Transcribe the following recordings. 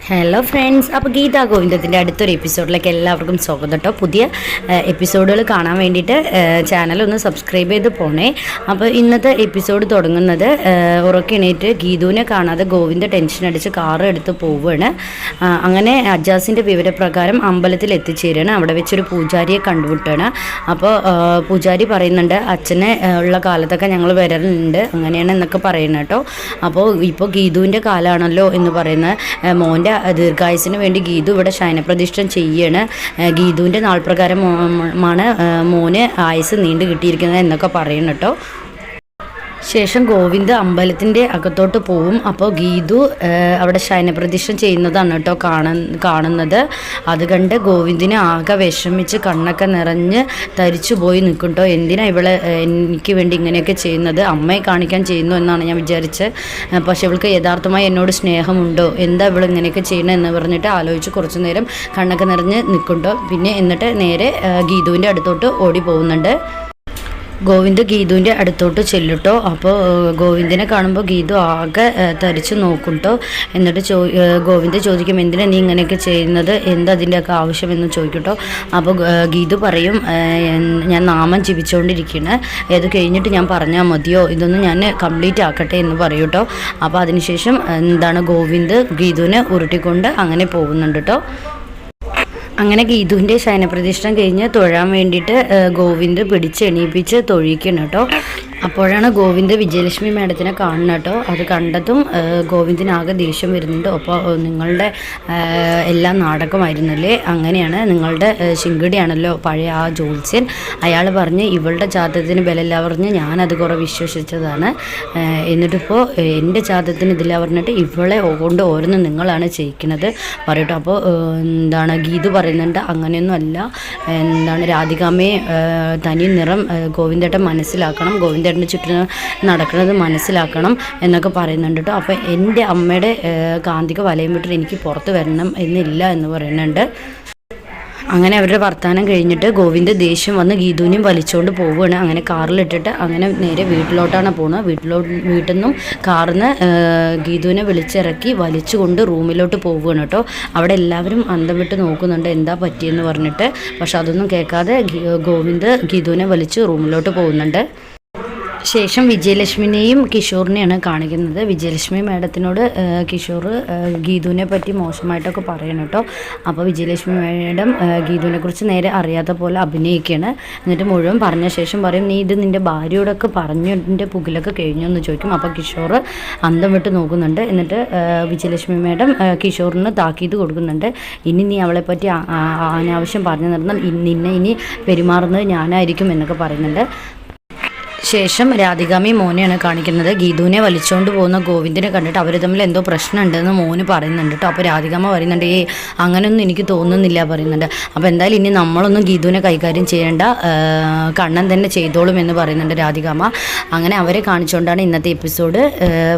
Hello friends, അപ്പോൾ ഗീതാ ഗോവിന്ദത്തിൻ്റെ അടുത്തൊരു എപ്പിസോഡിലേക്ക് എല്ലാവർക്കും സ്വാഗതം കേട്ടോ. പുതിയ എപ്പിസോഡുകൾ കാണാൻ വേണ്ടിയിട്ട് ചാനലൊന്ന് സബ്സ്ക്രൈബ് ചെയ്ത് പോണേ. അപ്പോൾ ഇന്നത്തെ എപ്പിസോഡ് തുടങ്ങുന്നത് ഉറക്കിണീറ്റ് ഗീതുവിനെ കാണാതെ ഗോവിന്ദ ടെൻഷൻ അടിച്ച് കാറ് എടുത്ത് പോവുകയാണ്. അങ്ങനെ അജാസിൻ്റെ വിവരപ്രകാരം അമ്പലത്തിൽ എത്തിച്ചേരുകയാണ്. അവിടെ വെച്ചൊരു പൂജാരിയെ കണ്ടുമുട്ടുകയാണ്. അപ്പോൾ പൂജാരി പറയുന്നുണ്ട്, അച്ഛനെ ഉള്ള കാലത്തൊക്കെ ഞങ്ങൾ വരലുണ്ട്, അങ്ങനെയാണ് എന്നൊക്കെ പറയുന്നത് കേട്ടോ. അപ്പോൾ ഇപ്പോൾ ഗീതുവിൻ്റെ കാലമാണല്ലോ എന്ന് പറയുന്ന മോൻ്റെ ദീർഘായുസിന് വേണ്ടി ഗീതു ഇവിടെ ശയനപ്രതിഷ്ഠ ചെയ്യാണ്. ഗീതുവിൻ്റെ നാൾ പ്രകാരമാണ് മോന് ആയുസ് നീണ്ടു കിട്ടിയിരിക്കുന്നത് എന്നൊക്കെ പറയണം കേട്ടോ. ശേഷം ഗോവിന്ദ് അമ്പലത്തിൻ്റെ അകത്തോട്ട് പോവും. അപ്പോൾ ഗീതു അവിടെ ശയനപ്രതിഷ്ഠ ചെയ്യുന്നതാണ് കേട്ടോ കാണുന്നത്. അത് കണ്ട് ഗോവിന്ദിനെ ആകെ വിഷമിച്ച് കണ്ണൊക്കെ നിറഞ്ഞ് തരിച്ചു പോയി നിൽക്കും കേട്ടോ. എന്തിനാ ഇവളെ എനിക്ക് വേണ്ടി ഇങ്ങനെയൊക്കെ ചെയ്യുന്നത്, അമ്മയെ കാണിക്കാൻ ചെയ്യുന്നു എന്നാണ് ഞാൻ വിചാരിച്ചത്. പക്ഷെ ഇവൾക്ക് യഥാർത്ഥമായി എന്നോട് സ്നേഹമുണ്ടോ, എന്താ ഇവൾ ഇങ്ങനെയൊക്കെ ചെയ്യണം എന്ന് പറഞ്ഞിട്ട് ആലോചിച്ച് കുറച്ച് നേരം കണ്ണൊക്കെ നിറഞ്ഞ് നിൽക്കും കേട്ടോ. പിന്നെ എന്നിട്ട് നേരെ ഗീതുവിൻ്റെ അടുത്തോട്ട് ഓടി പോകുന്നുണ്ട്. ഗോവിന്ദ് ഗീതുവിൻ്റെ അടുത്തോട്ട് ചെല്ലുട്ടോ. അപ്പോൾ ഗോവിന്ദിനെ കാണുമ്പോൾ ഗീതു ആകെ തരിച്ച് നോക്കും കേട്ടോ. എന്നിട്ട് ഗോവിന്ദ് ചോദിക്കും, എന്തിനാണ് നീ ഇങ്ങനെയൊക്കെ ചെയ്യുന്നത്, എന്താ അതിൻ്റെയൊക്കെ ആവശ്യമെന്ന് ചോദിക്കട്ടോ. അപ്പോൾ ഗീതു പറയും, ഞാൻ നാമം ജപിച്ചുകൊണ്ടിരിക്കുകയാണ്, ഇത് കഴിഞ്ഞിട്ട് ഞാൻ പറഞ്ഞാൽ മതിയോ, ഇതൊന്നും ഞാൻ കംപ്ലീറ്റ് ആക്കട്ടെ എന്ന് പറയൂ കേട്ടോ. അപ്പോൾ അതിനുശേഷം ഗോവിന്ദ് ഗീതുവിനെ ഉരുട്ടിക്കൊണ്ട് അങ്ങനെ പോകുന്നുണ്ട് കേട്ടോ. അങ്ങനെ ഗീതുവിൻ്റെ ശയനപ്രതിഷ്ഠ കഴിഞ്ഞ് തൊഴാൻ വേണ്ടിയിട്ട് ഗോവിന്ദ് പിടിച്ചെണീപ്പിച്ച് തൊഴിക്കണം കേട്ടോ. അപ്പോഴാണ് ഗോവിന്ദ് വിജയലക്ഷ്മി മാഡത്തിനെ കാണുന്നത് കേട്ടോ. അത് കണ്ടതും ഗോവിന്ദിനാകെ ദേഷ്യം വരുന്നുണ്ട്. അപ്പോൾ നിങ്ങളുടെ എല്ലാം നാടകമായിരുന്നല്ലേ, അങ്ങനെയാണ്, നിങ്ങളുടെ ശിങ്കിടിയാണല്ലോ പഴയ ആ ജ്യോത്സ്യൻ, അയാൾ പറഞ്ഞ് ഇവളുടെ ജാതകത്തിന് ബലമില്ല പറഞ്ഞ് ഞാനത് കുറേ വിശ്വസിച്ചതാണ്, എന്നിട്ടിപ്പോൾ എൻ്റെ ജാതകത്തിന് ഇതില്ല പറഞ്ഞിട്ട് ഇവളെ കൊണ്ട് ഓരോന്ന് നിങ്ങളാണ് ചെയ്യിക്കുന്നത് പറയട്ടോ. അപ്പോൾ ഗീതു പറയുന്നുണ്ട്, അങ്ങനെയൊന്നും അല്ല, രാധികാമ്മയെ തനി നിറം ഗോവിന്ദേട്ടൻ മനസ്സിലാക്കണം, ഗോവിന്ദേട്ടൻ്റെ ചുറ്റും നടക്കുന്നത് മനസ്സിലാക്കണം എന്നൊക്കെ പറയുന്നുണ്ട് കേട്ടോ. അപ്പോൾ എൻ്റെ അമ്മയുടെ കാന്തിക വലയം വിട്ടിട്ട് എനിക്ക് പുറത്ത് വരണം എന്നില്ല എന്ന് പറയുന്നുണ്ട്. അങ്ങനെ അവരുടെ വർത്തമാനം കഴിഞ്ഞിട്ട് ഗോവിന്ദ് ദേഷ്യം വന്ന് ഗീതുവിനെയും വലിച്ചുകൊണ്ട് പോവുകയാണ്. അങ്ങനെ കാറിലിട്ടിട്ട് അങ്ങനെ നേരെ വീട്ടിലോട്ടാണ് പോകുന്നത്. വീട്ടിൽ നിന്നും കാറിൽ നിന്ന് ഗീതുവിനെ വിളിച്ചിറക്കി വലിച്ചുകൊണ്ട് റൂമിലോട്ട് പോവുകയാണ് കേട്ടോ. അവിടെ എല്ലാവരും അന്തം വിട്ട് നോക്കുന്നുണ്ട് എന്താ പറ്റിയെന്ന് പറഞ്ഞിട്ട്. പക്ഷെ അതൊന്നും കേൾക്കാതെ ഗോവിന്ദ് ഗീതുവിനെ വലിച്ച് റൂമിലോട്ട് പോകുന്നുണ്ട്. ശേഷം വിജയലക്ഷ്മിനെയും കിഷോറിനെയാണ് കാണിക്കുന്നത്. വിജയലക്ഷ്മി മാഡത്തിനോട് കിഷോർ ഗീതുവിനെ പറ്റി മോശമായിട്ടൊക്കെ പറയണം കേട്ടോ. അപ്പോൾ വിജയലക്ഷ്മി മാഡം ഗീതുവിനെ കുറിച്ച് നേരെ അറിയാത്ത പോലെ അഭിനയിക്കുകയാണ്. എന്നിട്ട് മുഴുവൻ പറഞ്ഞ ശേഷം പറയും, നീ ഇത് നിൻ്റെ ഭാര്യയോടൊക്കെ പറഞ്ഞതിൻ്റെ പുകിലൊക്കെ കഴിഞ്ഞു എന്ന് ചോദിക്കും. അപ്പോൾ കിഷോർ അന്തം വിട്ട് നോക്കുന്നുണ്ട്. എന്നിട്ട് വിജയലക്ഷ്മി മാഡം കിഷോറിന് താക്കീത് കൊടുക്കുന്നുണ്ട്, ഇനി നീ അവളെ പറ്റി അനാവശ്യം പറഞ്ഞു നടന്നാൽ നിന്നെ ഇനി പെരുമാറുന്നത് ഞാനായിരിക്കും എന്നൊക്കെ പറയുന്നുണ്ട്. ശേഷം രാധികാമ്മി മോനെയാണ് കാണിക്കുന്നത്. ഗീതുവിനെ വലിച്ചുകൊണ്ട് പോകുന്ന ഗോവിന്ദിനെ കണ്ടിട്ട് അവർ തമ്മിൽ എന്തോ പ്രശ്നമുണ്ടെന്ന് മോന് പറയുന്നുണ്ട് കേട്ടോ. അപ്പോൾ രാധികാമ്മ പറയുന്നുണ്ട്, അങ്ങനെയൊന്നും എനിക്ക് തോന്നുന്നില്ല പറയുന്നുണ്ട്. അപ്പോൾ എന്തായാലും ഇനി നമ്മളൊന്നും ഗീതുവിനെ കൈകാര്യം ചെയ്യേണ്ട, കണ്ണൻ തന്നെ ചെയ്തോളും എന്ന് പറയുന്നുണ്ട് രാധികാമ്മ. അങ്ങനെ അവരെ കാണിച്ചുകൊണ്ടാണ് ഇന്നത്തെ എപ്പിസോഡ്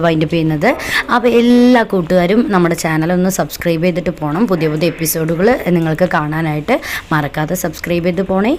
വൈൻഡപ്പ് ചെയ്യുന്നത്. അപ്പോൾ എല്ലാ കൂട്ടുകാരും നമ്മുടെ ചാനലൊന്ന് സബ്സ്ക്രൈബ് ചെയ്തിട്ട് പോകണം. പുതിയ പുതിയ എപ്പിസോഡുകൾ നിങ്ങൾക്ക് കാണാനായിട്ട് മറക്കാതെ സബ്സ്ക്രൈബ് ചെയ്ത് പോണേ.